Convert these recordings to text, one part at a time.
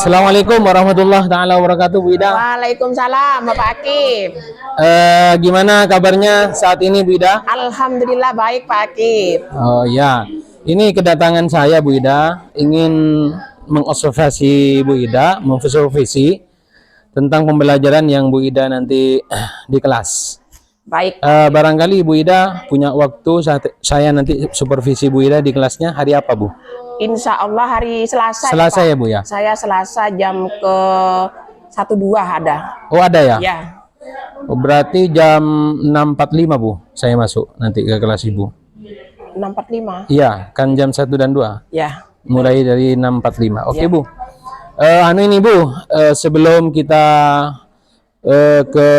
Assalamualaikum warahmatullahi taala wabarakatuh, Bu Ida. Waalaikumsalam, Bapak Akib. Gimana kabarnya saat ini, Bu Ida? Alhamdulillah baik, Pak Akib. Oh ya, ini kedatangan saya, Bu Ida, ingin mengobservasi Bu Ida, memsupervisi tentang pembelajaran yang Bu Ida nanti di kelas. Baik. Barangkali Bu Ida punya waktu saya nanti supervisi Bu Ida di kelasnya hari apa, Bu? Insya Allah hari Selasa. Selasa ya, ya, Pak? Bu ya? Saya Selasa jam ke 1-2 ada. Oh, ada ya? Ya. Oh, berarti jam 6.45, Bu, saya masuk nanti ke kelas Ibu. 6.45. Iya, kan jam 1 dan 2. Ya. Mulai dari 6.45. Oke, Ya. Bu. Ini Bu, sebelum kita ke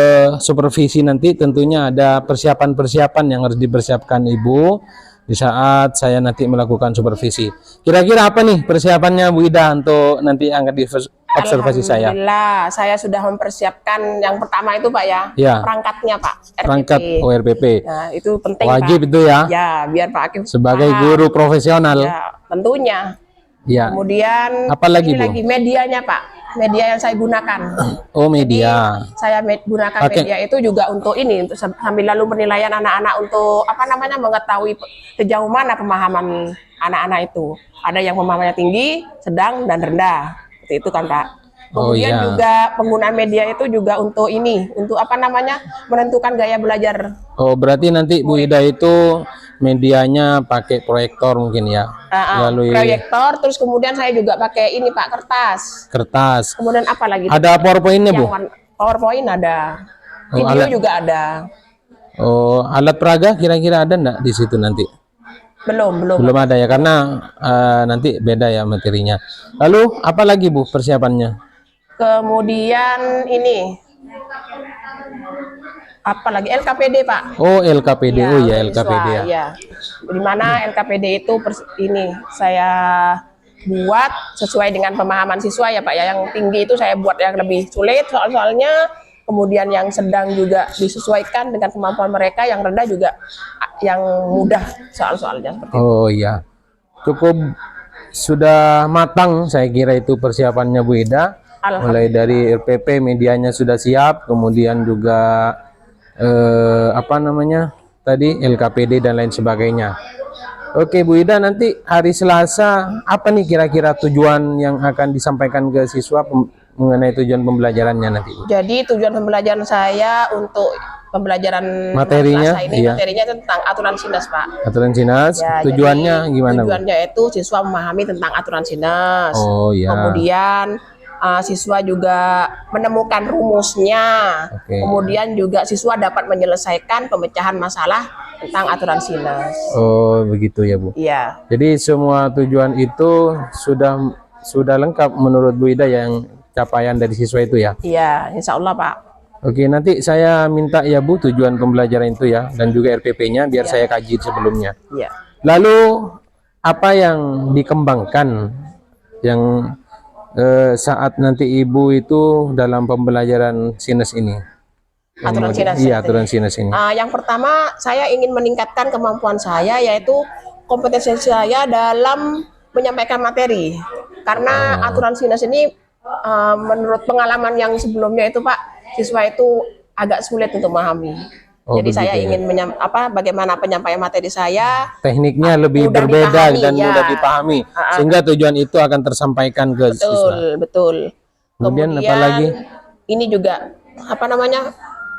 supervisi nanti tentunya ada persiapan-persiapan yang harus dipersiapkan Ibu di saat saya nanti melakukan supervisi. Kira-kira apa nih persiapannya Bu Ida untuk nanti angkat di observasi saya? Alhamdulillah, saya sudah mempersiapkan yang pertama itu, Pak ya. Ya. Perangkatnya, Pak. RPP. Perangkat ORPP. Nah, itu penting, Wajib Pak. itu ya. Ya, biar Pak Akib Sebagai paham. guru profesional. Ya, tentunya. Ya. Kemudian Apalagi, ini Bu? lagi medianya, Pak. Media yang saya gunakan. Oh, media. Jadi, saya gunakan media itu juga untuk ini, untuk sambil lalu penilaian anak-anak untuk apa namanya mengetahui sejauh mana pemahaman anak-anak itu. Ada yang pemahamannya tinggi, sedang, dan rendah. Seperti itu kan, Pak. Kemudian juga penggunaan media itu juga untuk ini, untuk apa namanya menentukan gaya belajar. Oh, berarti nanti Bu Ida itu medianya pakai proyektor mungkin ya? Lalu Proyektor, terus kemudian saya juga pakai ini, Pak, kertas. Kemudian apa lagi? Ada PowerPoint-nya, Bu? PowerPoint ada. Oh, Video juga ada. Oh, alat peraga kira-kira ada enggak di situ nanti? Belum ada ya, karena nanti beda ya materinya. Lalu apa lagi, Bu, persiapannya? Kemudian ini apalagi LKPD, Pak. Oh, LKPD. Ya, oh ya, LKPD ya. Ya. Di mana LKPD itu ini saya buat sesuai dengan pemahaman siswa ya, Pak ya. Yang tinggi itu saya buat yang lebih sulit soal-soalnya, kemudian yang sedang juga disesuaikan dengan kemampuan mereka, yang rendah juga yang mudah soal-soalnya seperti itu. Oh iya. Cukup sudah matang saya kira itu persiapannya Bu Ida. Mulai dari RPP medianya sudah siap, kemudian juga apa namanya tadi LKPD dan lain sebagainya. Oke Bu Ida, nanti hari Selasa apa nih kira-kira tujuan yang akan disampaikan ke siswa mengenai tujuan pembelajarannya nanti? Jadi tujuan pembelajaran saya untuk pembelajaran materinya Selasa ini materinya tentang aturan SINAS, Pak. Aturan SINAS. Ya, tujuannya gimana? Tujuannya itu siswa memahami tentang aturan SINAS. Oh ya. Kemudian siswa juga menemukan rumusnya. Kemudian juga siswa dapat menyelesaikan pemecahan masalah tentang aturan SINAS. Oh begitu ya, Bu. Iya. Jadi semua tujuan itu sudah lengkap menurut Bu Ida yang capaian dari siswa itu ya? Iya, insya Allah, Pak. Oke, nanti saya minta ya Bu tujuan pembelajaran itu ya, dan juga RPP-nya biar saya kaji sebelumnya. Iya. Lalu apa yang dikembangkan yang saat nanti Ibu itu dalam pembelajaran SINAS ini? Aturan SINAS. Iya, aturan SINAS ini. Yang pertama saya ingin meningkatkan kemampuan saya, yaitu kompetensi saya dalam menyampaikan materi. Karena aturan SINAS ini menurut pengalaman yang sebelumnya itu, Pak, siswa itu agak sulit untuk memahami. Jadi saya ingin bagaimana penyampaian materi saya. Tekniknya lebih berbeda dan mudah dipahami, sehingga tujuan itu akan tersampaikan ke siswa. Betul. Kemudian apa lagi? Ini juga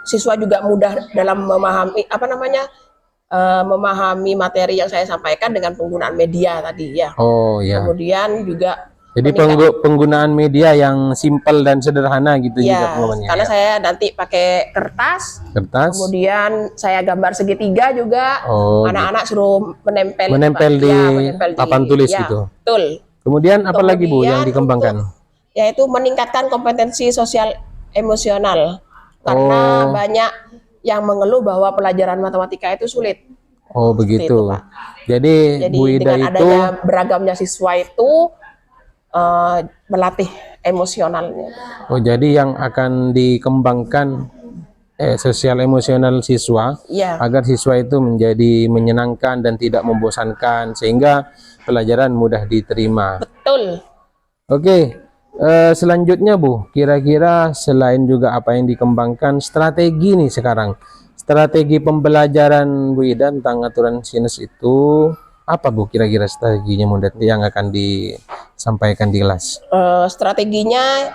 siswa juga mudah dalam memahami memahami materi yang saya sampaikan dengan penggunaan media tadi ya. Oh ya. Kemudian juga jadi penggunaan media yang simpel dan sederhana gitu ya, juga penggunaannya. Karena saya nanti pakai kertas. Kemudian saya gambar segitiga juga. Anak-anak suruh menempel di papan tulis gitu. Betul. Kemudian apa lagi Bu yang dikembangkan? Yaitu meningkatkan kompetensi sosial emosional. Karena banyak yang mengeluh bahwa pelajaran matematika itu sulit. Oh begitu. Jadi Bu Ida dengan itu adanya beragamnya siswa itu melatih emosionalnya. Oh jadi yang akan dikembangkan sosial emosional siswa agar siswa itu menjadi menyenangkan dan tidak membosankan sehingga pelajaran mudah diterima. Betul. Oke. Selanjutnya Bu, kira-kira selain juga apa yang dikembangkan, strategi nih sekarang, strategi pembelajaran Bu Ida tentang aturan sinus itu apa Bu? Kira-kira strateginya mudah yang akan disampaikan di kelas? Strateginya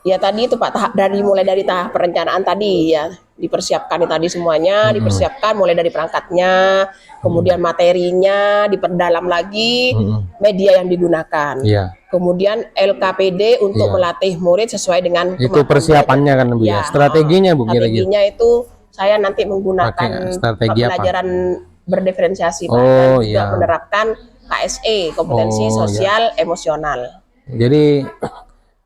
ya tadi itu Pak, mulai dari tahap perencanaan tadi ya, dipersiapkan tadi semuanya, dipersiapkan mulai dari perangkatnya, kemudian materinya diperdalam lagi, media yang digunakan. Iya. Kemudian LKPD untuk melatih murid sesuai dengan itu persiapannya kan Bu ya. Strateginya Bu kira-kira. Strateginya itu saya nanti menggunakan strategi pembelajaran berdiferensiasi Pak, dan juga menerapkan KSE, kompetensi sosial emosional. Jadi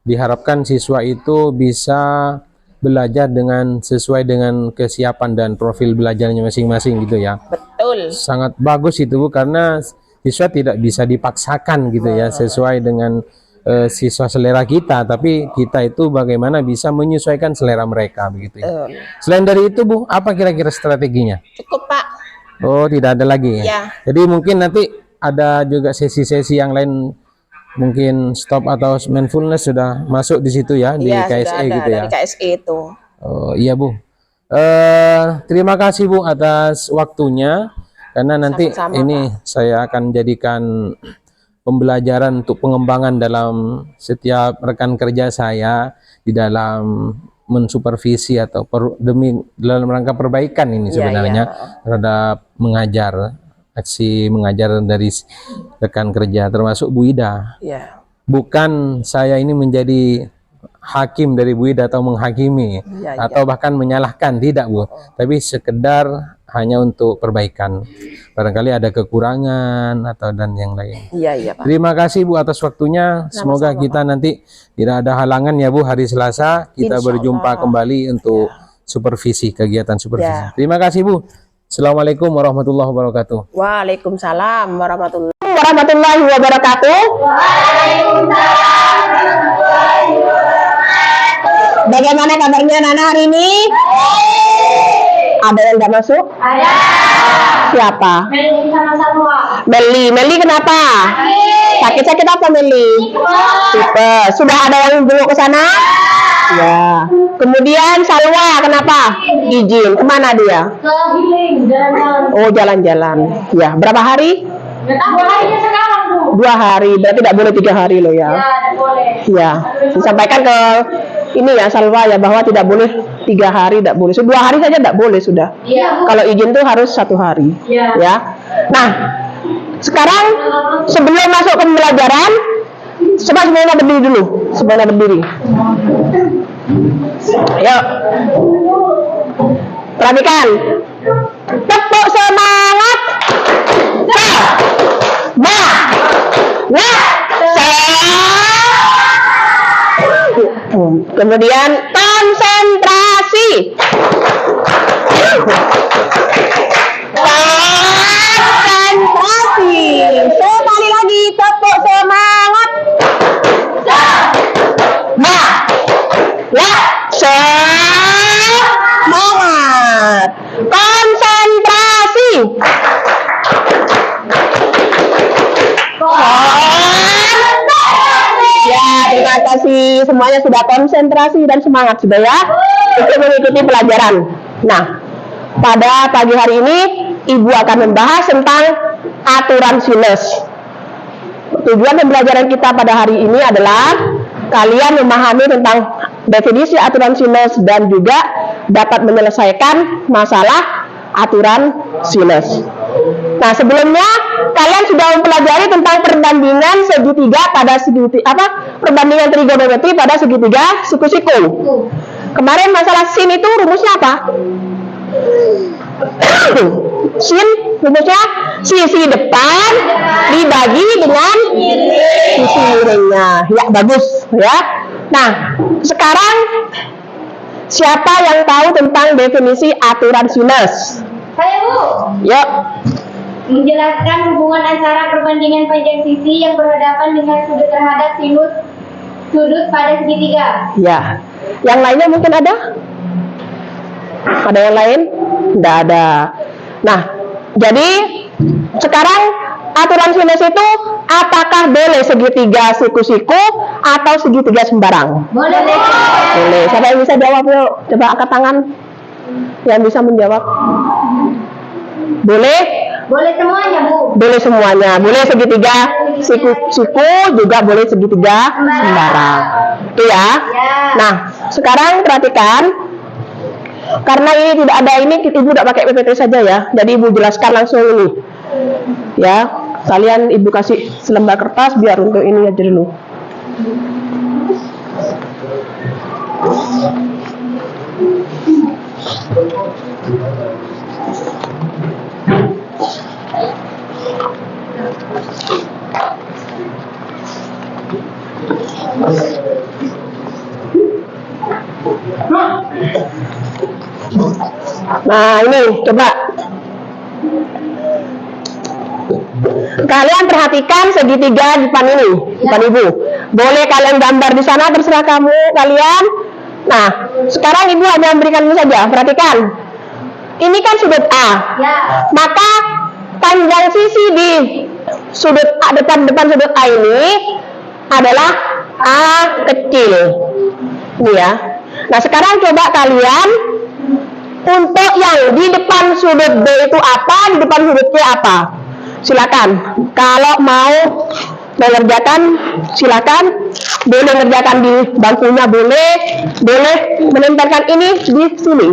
diharapkan siswa itu bisa belajar dengan sesuai dengan kesiapan dan profil belajarnya masing-masing gitu ya. Betul. Sangat bagus itu Bu, karena siswa tidak bisa dipaksakan gitu ya, sesuai dengan siswa selera kita, tapi kita itu bagaimana bisa menyesuaikan selera mereka begitu ya. Selain dari itu Bu, apa kira-kira strateginya? Cukup Pak. Oh, tidak ada lagi ya? Jadi mungkin nanti ada juga sesi-sesi yang lain, mungkin stop atau mindfulness sudah masuk di situ ya, di KSE gitu ya. Dari KSE itu. Oh iya Bu. Terima kasih Bu atas waktunya, karena nanti ini Pak, saya akan jadikan pembelajaran untuk pengembangan dalam setiap rekan kerja saya di dalam mensupervisi atau dalam rangka perbaikan ini sebenarnya terhadap mengajar, aksi mengajar dari rekan kerja termasuk Bu Ida. Bukan saya ini menjadi hakim dari Bu Ida atau menghakimi atau bahkan menyalahkan, tidak Bu, tapi sekedar hanya untuk perbaikan. Barangkali ada kekurangan atau dan yang lain. Pak. Terima kasih Bu atas waktunya. Semoga kita nanti tidak ada halangan ya Bu, hari Selasa kita berjumpa kembali untuk supervisi, kegiatan supervisi. Terima kasih Bu. Assalamualaikum warahmatullahi wabarakatuh. Waalaikumsalam warahmatullahi wabarakatuh. Bagaimana kabarnya Nana hari ini? Ada yang nggak masuk? Ada. Siapa? Meli sama Salwa. Meli kenapa? Sakit apa Meli? Tipes. Sudah ada yang jenguk ke sana? Ya. Kemudian Salwa kenapa? Izin. Kemana dia? Ke healing, jalan-jalan. Oh, jalan-jalan. Ya. Berapa hari? Nggak tahu, harinya sekarang Bu. 2 hari. Berarti tidak boleh 3 hari loh ya? Ya, tidak boleh. Ya. Disampaikan ke ini ya Salwa ya, bahwa tidak boleh 3 hari, tidak boleh. 2 hari saja tidak boleh sudah. Ya. Kalau izin tuh harus 1 hari. Ya. Nah, sekarang sebelum masuk ke pembelajaran, coba semuanya berdiri dulu. Semuanya berdiri. Yuk. Perhatikan. Tepuk semangat. Kemudian konsentrasi. Konsentrasi. Sekali lagi tepuk semangat. Semangat. Konsentrasi. Ya, terima kasih semuanya sudah konsentrasi dan semangat sudah ya untuk mengikuti pelajaran. Nah, pada pagi hari ini Ibu akan membahas tentang aturan sinus. Tujuan pembelajaran kita pada hari ini adalah kalian memahami tentang definisi aturan sinus dan juga dapat menyelesaikan masalah aturan sinus. Nah, sebelumnya kalian sudah mempelajari tentang perbandingan segitiga pada perbandingan trigonometri pada segitiga siku-siku. Kemarin masalah sin itu rumusnya apa? Sin rumusnya sisi depan dibagi dengan sisi miringnya. Ya, bagus ya. Nah, sekarang siapa yang tahu tentang definisi aturan sinus? Saya Bu. Yuk. Menjelaskan hubungan antara perbandingan panjang sisi yang berhadapan dengan sudut terhadap sinus sudut pada segitiga. Ya. Yang lainnya mungkin ada? Ada yang lain? Tidak ada. Nah, jadi sekarang aturan sinus itu apakah boleh segitiga siku-siku atau segitiga sembarang? Boleh. Boleh. Siapa yang bisa jawab yuk? Coba angkat tangan. Yang bisa menjawab. Boleh? Boleh semuanya, Bu. Boleh semuanya. Boleh segitiga siku-siku, juga boleh segitiga sembarang. Itu ya. Ya. Nah, sekarang perhatikan. Karena ini tidak ada ini, ibu tidak pakai PPT saja ya. Jadi ibu jelaskan langsung ini. Ya, kalian ibu kasih selembar kertas biar untuk ini aja dulu. Nah, ini coba kalian perhatikan segitiga depan ini, depan ibu. Boleh kalian gambar di sana, terserah kalian. Nah, sekarang ibu hanya memberikan ini saja. Perhatikan, ini kan sudut A. Ya. Maka panjang sisi di sudut A, depan sudut A ini adalah A kecil. Ini ya. Nah, sekarang coba kalian untuk yang di depan sudut B itu apa, di depan sudut C apa? Silakan. Kalau mau mengerjakan, silakan. Boleh mengerjakan di bangkunya, boleh menempelkan ini di sini.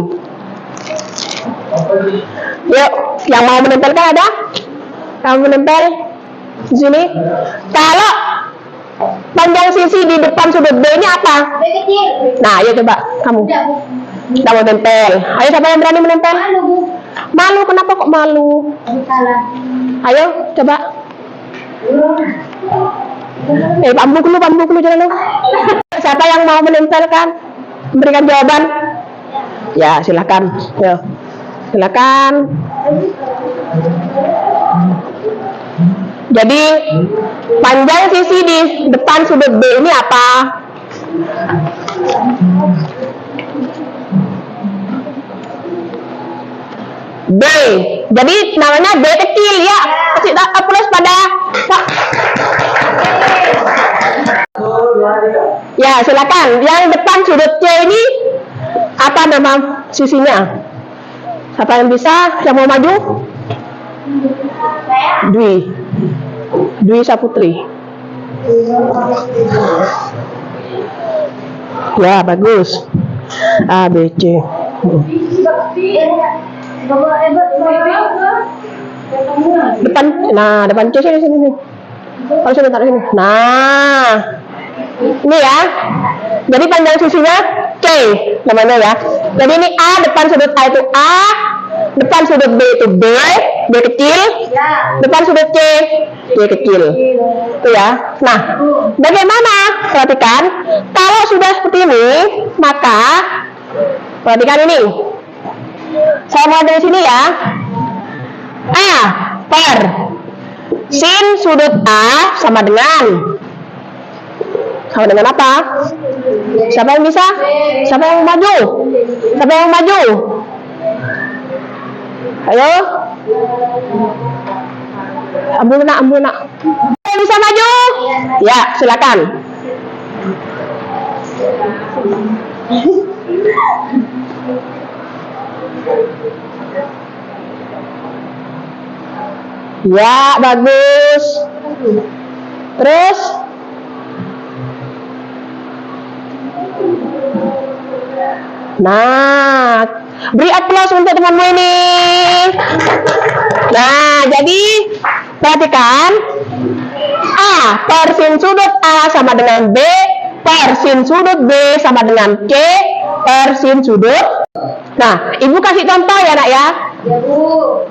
Yuk, yang mau menempelkan ada? Kamu menempel di sini. Kalau panjang sisi di depan sudut B ini apa? B kecil. Nah, ayo coba kamu. Udah, Bu. Kita mau tempel. Ayo, siapa yang berani menempel? Malu, Bu. Malu, kenapa kok malu? Salah. Ayo, coba. Pambuk dulu jangan lu. Siapa yang mau menempelkan? Memberikan jawaban? Ya, silakan. Yo. Silakan. Jadi, panjang sisi di depan sudut B ini apa? B. Jadi namanya B kecil ya. Kasih plus pada ya, silakan. Yang depan sudut C ini apa nama sisinya? Siapa yang bisa? Yang mau maju? Dwi Saputri. Ya, bagus. A, B, C. Depan, nah depan C sini. Kalau sini taruh sini. Nah, ini ya. Jadi panjang sisinya C namanya ya. Jadi ini A, depan sudut A itu A, depan sudut B itu B kecil, depan sudut C kecil. Itu ya. Nah, bagaimana? Perhatikan, kalau sudah seperti ini, maka perhatikan ini. Saya mau dari sini ya. A per sin sudut A sama dengan apa? Siapa yang bisa? Siapa yang maju? Ayo. Ambil nak. Yang bisa maju? Ya, silakan. Ya, bagus. Terus nah, beri aplaus untuk temanmu ini. Nah, jadi perhatikan, A per sin sudut A sama dengan B per sin sudut B sama dengan C per sin sudut. Nah, ibu kasih contoh ya nak ya. Ya, Bu.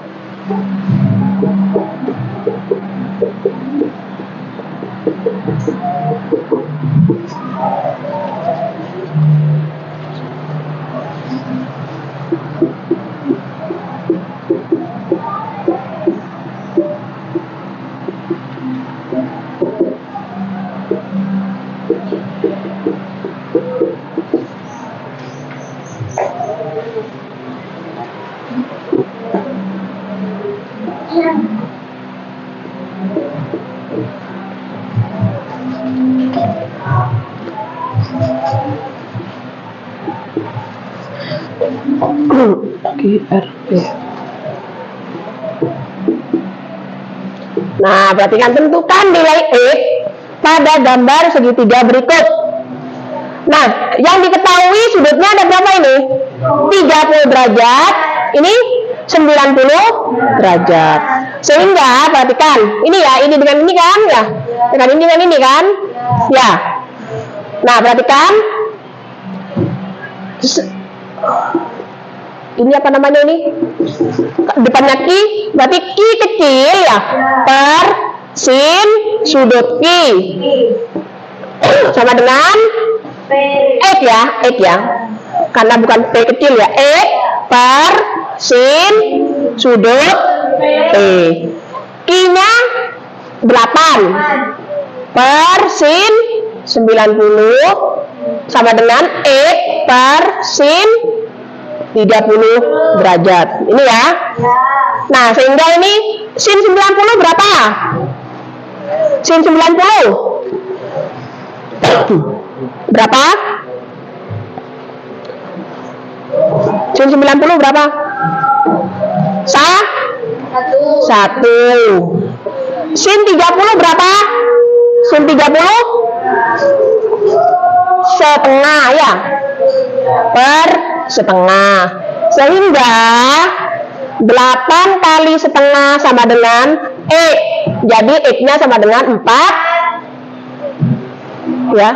IRP. Nah, perhatikan, tentukan nilai X pada gambar segitiga berikut. Nah, yang diketahui sudutnya ada berapa ini? 30 derajat. Ini 90 derajat. Sehingga perhatikan, ini ya, ini dengan ini kan ya. Dengan ini kan? Ya. Nah, perhatikan. Ini apa namanya ini? Depannya Ki, berarti Ki kecil ya. Per sin sudut Ki sama dengan X ya. Karena bukan P kecil ya. X per sin sudut P. Ki-nya 8 per sin 90 sama dengan X per sin 30 derajat. Ini ya. Nah, sehingga ini sin 90 berapa? Sin 90 berapa? Sin 90 berapa? Satu. Sin 30 berapa? Sin 30 setengah ya. Per setengah. Sehingga 8 kali setengah sama dengan X. Jadi X-nya sama dengan 4. Ya.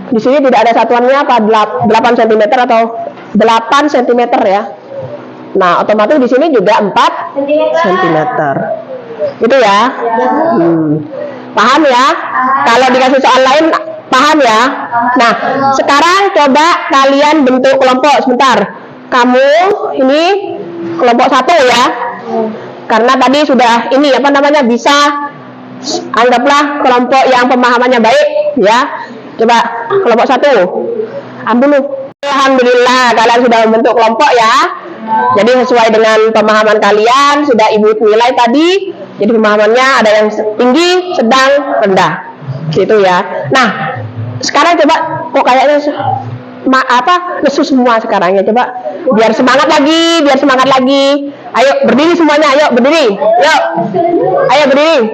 Di sini tidak ada satuannya apa, 8 cm atau 8 cm ya. Nah, otomatis di sini juga 4 cm. Itu ya. Paham ya? Kalau dikasih soal lain paham ya? Nah, sekarang coba kalian bentuk kelompok sebentar. Kamu ini kelompok 1 ya. Karena tadi sudah ini apa namanya, bisa anggaplah kelompok yang pemahamannya baik ya. Coba kelompok 1. Ambil dulu. Alhamdulillah kalian sudah membentuk kelompok ya. Jadi sesuai dengan pemahaman kalian sudah Ibu nilai tadi. Jadi pemahamannya ada yang tinggi, sedang, rendah. Gitu ya. Nah, sekarang coba kok kayaknya lesu semua sekarang ya. Coba biar semangat lagi. Ayo berdiri semuanya, ayo berdiri. Yuk. Ayo berdiri.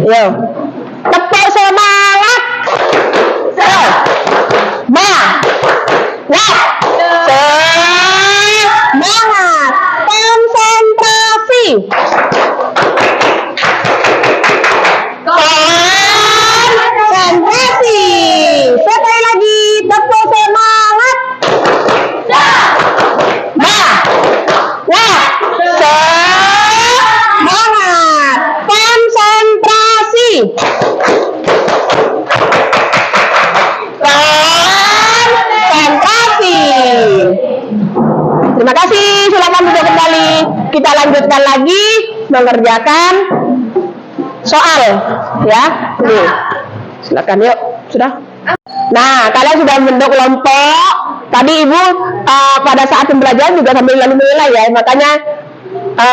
Yo. Tepuk semangat. Semangat. Konsentrasi. Konsentrasi. Sekali lagi, tepuk semangat. Semangat. Konsentrasi. Konsentrasi. Terima kasih, silakan duduk kembali. Kita lanjutkan lagi mengerjakan soal ya. Nih. Silakan yuk, sudah. Nah, kalian sudah membentuk kelompok. Tadi Ibu pada saat pembelajaran juga sambil menilai ya. Makanya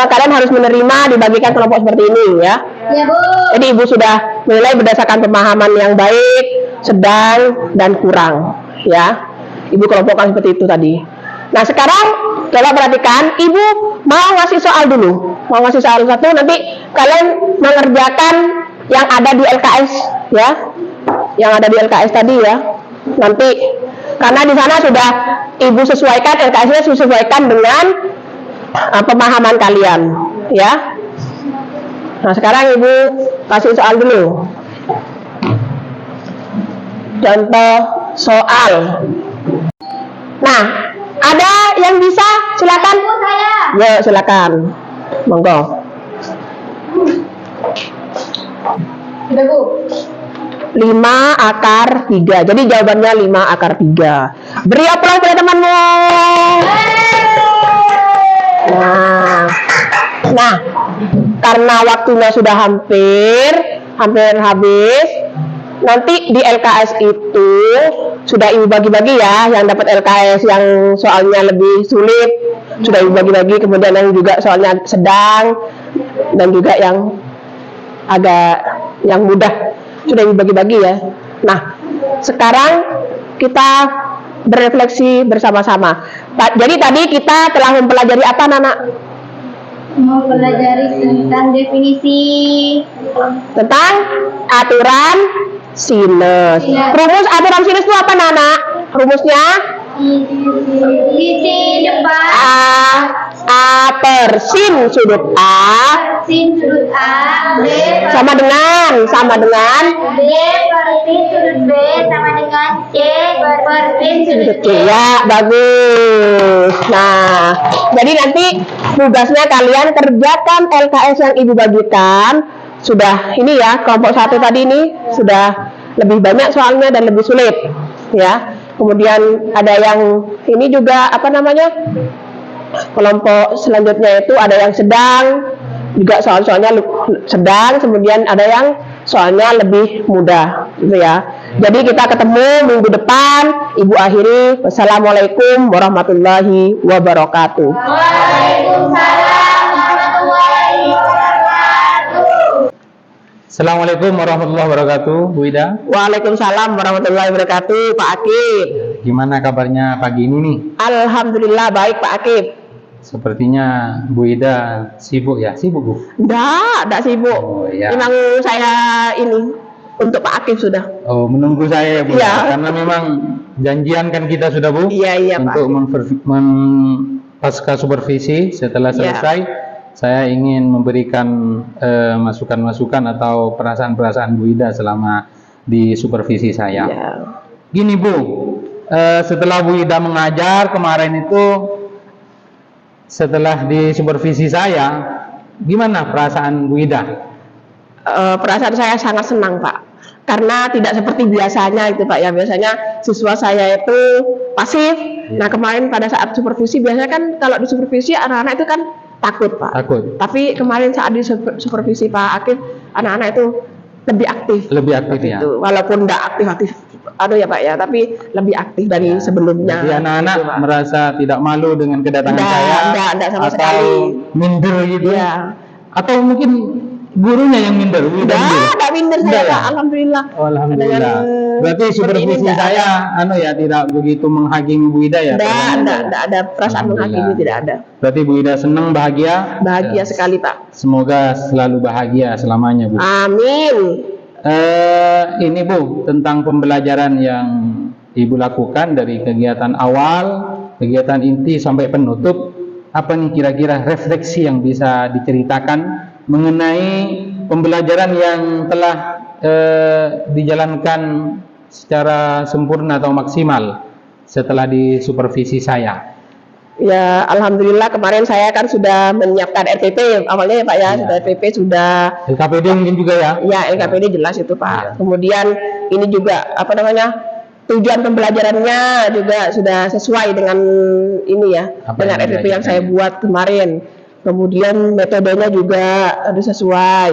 kalian harus menerima dibagikan kelompok seperti ini ya. Ya, Bu. Jadi Ibu sudah menilai berdasarkan pemahaman yang baik, sedang, dan kurang ya. Ibu kelompokkan seperti itu tadi. Nah, sekarang coba perhatikan, Ibu mau ngasih soal dulu. Mau ngasih soal satu, nanti kalian mengerjakan yang ada di LKS ya. Yang ada di LKS tadi ya. Nanti karena di sana sudah Ibu sesuaikan, LKS-nya sesuaikan dengan pemahaman kalian ya. Nah, sekarang Ibu kasih soal dulu. Contoh soal. Nah, ada yang bisa? Silakan. Ya, silakan. Monggo. Sudah, Bu. 5 akar 3. Jadi jawabannya 5 akar 3. Beri aplaus pada temanmu. Nah, karena waktunya sudah hampir habis, nanti di LKS itu sudah Ibu bagi-bagi ya, yang dapat LKS yang soalnya lebih sulit sudah Ibu bagi-bagi, kemudian yang juga soalnya sedang dan juga yang mudah sudah Ibu bagi-bagi ya. Nah, sekarang kita berefleksi bersama-sama. Jadi tadi kita telah mempelajari apa, Nana? Mempelajari tentang definisi Tentang aturan sinus. Iya. Rumus aturan sinus itu apa, Nana? Rumusnya sisi depan A per sin sudut A sin sudut A, B sama dengan B per sin sudut B sama dengan C per sin sudut C. ya, bagus. Nah, jadi nanti tugasnya kalian kerjakan LKS yang Ibu bagikan. Sudah ini ya, kelompok 1 tadi ini sudah lebih banyak soalnya dan lebih sulit ya. Kemudian ada yang ini juga apa namanya, kelompok selanjutnya itu ada yang sedang, juga soal-soalnya sedang, kemudian ada yang soalnya lebih mudah gitu ya. Jadi kita ketemu minggu depan. Ibu akhiri, wassalamualaikum warahmatullahi wabarakatuh. Waalaikumsalam warahmatullahi wabarakatuh. Assalamualaikum warahmatullahi wabarakatuh, Bu Ida. Waalaikumsalam warahmatullahi wabarakatuh, Pak Akib. Gimana kabarnya pagi ini nih? Alhamdulillah baik, Pak Akib. Sepertinya Bu Ida sibuk ya? Sibuk, Bu? Enggak sibuk. Oh, iya. Memang saya ini untuk Pak Akib sudah. Oh, menunggu saya ya, Bu? Iya. Karena memang janjian kan kita sudah, Bu? Iya, Pak. Untuk pasca supervisi setelah Iya. selesai, saya ingin memberikan masukan-masukan atau perasaan-perasaan Bu Ida selama di supervisi saya. Iya. Gini, Bu, setelah Bu Ida mengajar kemarin itu, setelah di supervisi saya, gimana perasaan Bu Ida? Perasaan saya sangat senang, Pak, karena tidak seperti biasanya itu, Pak ya. Biasanya siswa saya itu pasif. Nah, kemarin pada saat supervisi, biasanya kan kalau di supervisi anak-anak itu kan takut, Pak. Takut. Tapi kemarin saat di supervisi Pak Akib, anak-anak itu lebih aktif. Lebih aktif ya? Itu, walaupun tidak aktif-aktif, aduh ya Pak ya, tapi lebih aktif dari sebelumnya. Jadi anak-anak gitu, Pak. merasa tidak malu dengan kedatangan saya, Enggak sama atau sekali. minder gitu, Iya. atau mungkin gurunya yang minder. Bu Ida minder? Enggak minder Enggak saya, ya? Pak. Alhamdulillah. Alhamdulillah. Dengan, Berarti seperti supervisi ini enggak saya tidak begitu menghakimi Bu Ida ya? Enggak ada perasaan menghakimi, Alhamdulillah. tidak ada. Berarti Bu Ida senang, bahagia? Bahagia Ya. sekali, Pak. Semoga selalu bahagia selamanya, Bu. Amin. Ini Bu, tentang pembelajaran yang Ibu lakukan dari kegiatan awal, kegiatan inti sampai penutup, apa nih kira-kira refleksi yang bisa diceritakan mengenai pembelajaran yang telah dijalankan secara sempurna atau maksimal setelah di supervisi saya? Ya, alhamdulillah kemarin saya kan sudah menyiapkan RPP awalnya ya Pak ya, Iya. sudah RPP sudah. LKPD mungkin juga ya? Ya, LKPD jelas itu Pak. Iya. Kemudian ini juga apa namanya, tujuan pembelajarannya juga sudah sesuai dengan ini ya, Apa dengan yang RPP yang saya diajarkan? buat kemarin. Kemudian metodenya juga harus sesuai.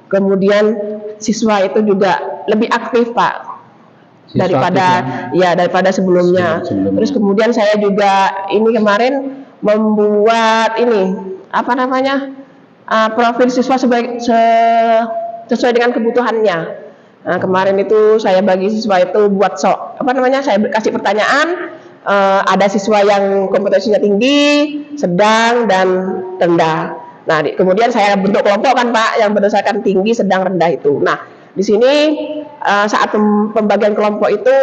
Kemudian siswa itu juga lebih aktif Pak Siswa daripada aktif daripada sebelumnya. Sebelumnya. Terus kemudian saya juga ini kemarin membuat ini apa namanya, profil siswa sesuai dengan kebutuhannya. Nah, kemarin itu saya bagi siswa itu buat apa namanya, saya kasih pertanyaan, ada siswa yang kompetensinya tinggi, sedang, dan rendah. Nah, kemudian saya bentuk kelompok kan Pak, yang berdasarkan tinggi, sedang, rendah itu. Nah, di sini saat pembagian kelompok itu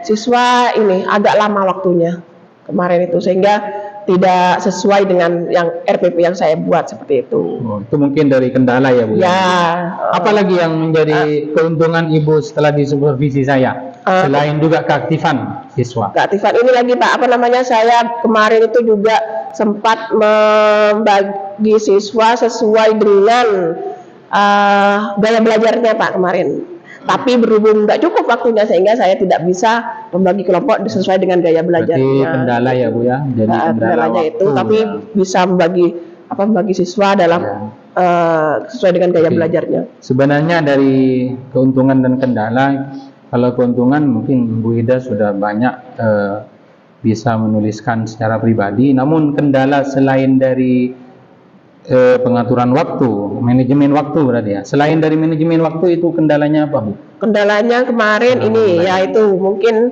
siswa ini agak lama waktunya kemarin itu, sehingga tidak sesuai dengan yang RPP yang saya buat seperti itu. Oh, itu mungkin dari kendala ya Bu? Ya, Apalagi yang menjadi keuntungan Ibu setelah disupervisi saya? Selain juga keaktifan siswa. keaktifan ini lagi Pak, apa namanya, saya kemarin itu juga sempat membagi siswa sesuai dengan gaya belajarnya Pak kemarin. Tapi berhubung nggak cukup waktunya, sehingga saya tidak bisa membagi kelompok sesuai dengan gaya Berarti belajarnya. kendala ya Bu ya? Jadi Kendalanya waktu. itu, tapi bisa membagi siswa dalam sesuai dengan gaya Oke. belajarnya. Sebenarnya dari keuntungan dan kendala, kalau keuntungan mungkin Bu Ida sudah banyak bisa menuliskan secara pribadi, namun kendala selain dari pengaturan waktu, manajemen waktu berarti ya. Selain dari manajemen waktu itu kendalanya apa Bu? Kendalanya kemarin ini yaitu mungkin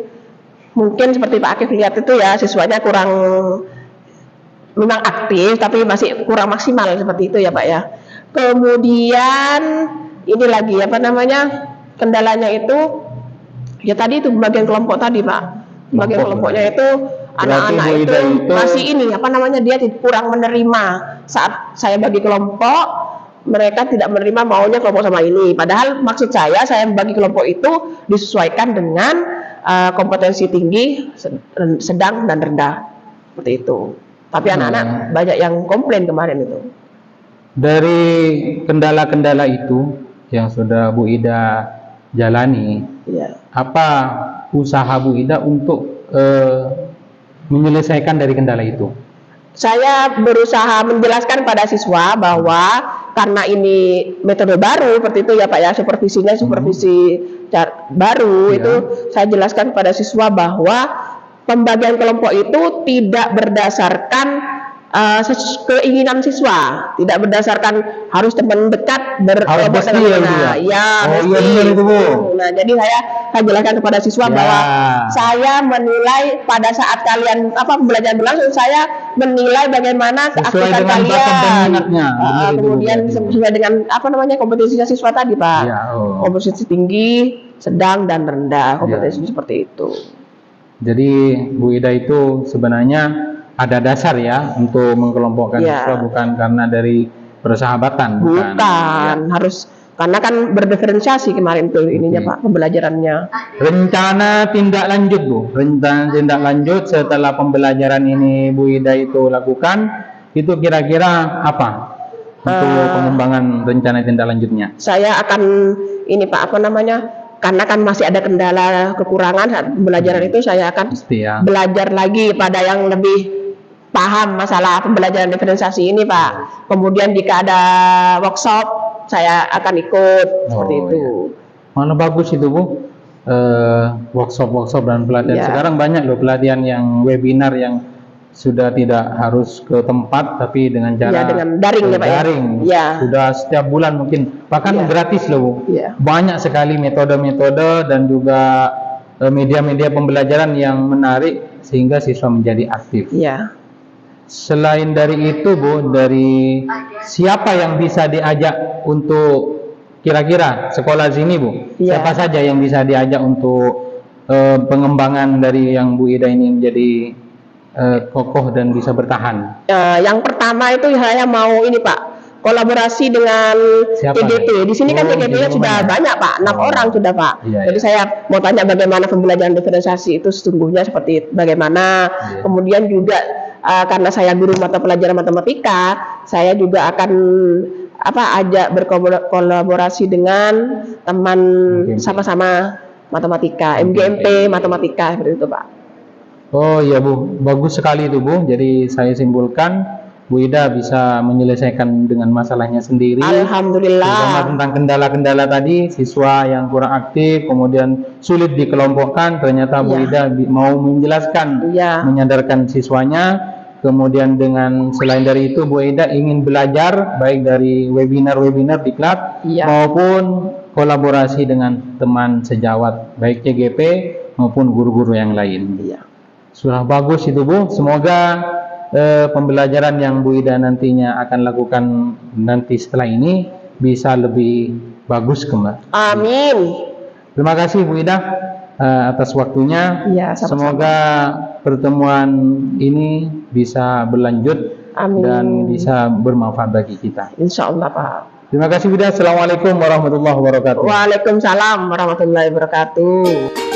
mungkin seperti Pak Akif lihat itu ya, siswanya kurang, memang aktif tapi masih kurang maksimal seperti itu ya Pak ya. Kemudian ini lagi apa namanya, kendalanya itu ya tadi itu bagian kelompok tadi Pak. Bagian kelompoknya itu anak-anak itu masih ini apa namanya, dia kurang menerima saat saya bagi kelompok. Mereka tidak menerima maunya kelompok sama ini. Padahal maksud saya bagi kelompok itu disesuaikan dengan kompetensi tinggi, sedang dan rendah seperti itu. Tapi anak-anak banyak yang komplain kemarin itu. Dari kendala-kendala itu yang sudah Bu Ida jalani, Ya. apa usaha Bu Ida untuk menyelesaikan dari kendala itu? Saya berusaha menjelaskan pada siswa bahwa karena ini metode baru seperti itu ya Pak ya, supervisinya supervisi baru, itu saya jelaskan pada siswa bahwa pembagian kelompok itu tidak berdasarkan keinginan siswa, tidak berdasarkan harus teman dekat berkelompok dengan mana. Ya, benar itu Bu. Nah, jadi saya jelaskan kepada siswa bahwa saya menilai pada saat kalian pembelajaran berlangsung, saya menilai bagaimana keaktifan kalian. Kemudian sesuai dengan kompetensinya siswa tadi Pak. Kompetensi tinggi, sedang dan rendah, kompetensi seperti itu. Jadi Bu Ida itu sebenarnya ada dasar ya untuk mengkelompokkan siswa, bukan karena dari persahabatan, bukan. Harus karena kan berdiferensiasi kemarin tuh ininya Pak, pembelajarannya. Rencana tindak lanjut Bu, rencana tindak lanjut setelah pembelajaran ini Bu Ida itu lakukan, itu kira-kira apa untuk pengembangan rencana tindak lanjutnya? Saya akan ini Pak karena kan masih ada kendala kekurangan saat pembelajaran itu, saya akan belajar lagi pada yang lebih paham masalah pembelajaran diferensiasi ini Pak. Kemudian jika ada workshop, saya akan ikut seperti itu. Mana bagus itu Bu, workshop dan pelatihan. Sekarang banyak loh pelatihan yang webinar yang sudah tidak harus ke tempat tapi dengan cara dengan daring ya Pak. Daring. Sudah setiap bulan mungkin, bahkan gratis loh Bu. Banyak sekali metode-metode dan juga media-media pembelajaran yang menarik sehingga siswa menjadi aktif. Selain dari itu Bu, dari siapa yang bisa diajak untuk kira-kira sekolah sini Bu? Siapa saja yang bisa diajak untuk pengembangan dari yang Bu Ida ini menjadi kokoh dan bisa bertahan? Yang pertama itu saya mau ini Pak, kolaborasi dengan CGP. Di sini kan CGP-nya sudah banyak Pak, 6 orang sudah Pak. Jadi saya mau tanya bagaimana pembelajaran diferensiasi itu sesungguhnya seperti bagaimana. Kemudian juga karena saya guru mata pelajaran matematika, saya juga akan ajak berkolaborasi dengan teman sama-sama matematika, MGMP matematika seperti itu Pak. Oh iya Bu, bagus sekali itu Bu. Jadi saya simpulkan Bu Ida bisa menyelesaikan dengan masalahnya sendiri. Alhamdulillah. Terutama tentang kendala-kendala tadi, siswa yang kurang aktif, kemudian sulit dikelompokkan. Ternyata Bu Ida mau menjelaskan, menyadarkan siswanya. Kemudian dengan selain dari itu Bu Ida ingin belajar baik dari webinar-webinar di klub maupun kolaborasi dengan teman sejawat baik CGP maupun guru-guru yang lain. Sudah bagus itu Bu. Semoga pembelajaran yang Bu Ida nantinya akan lakukan nanti setelah ini bisa lebih bagus kembali. Amin. Terima kasih Bu Ida atas waktunya. Semoga pertemuan ini bisa berlanjut dan bisa bermanfaat bagi kita. Insya Allah Pak. Terima kasih Bu Ida. Assalamualaikum warahmatullahi wabarakatuh. Waalaikumsalam warahmatullahi wabarakatuh.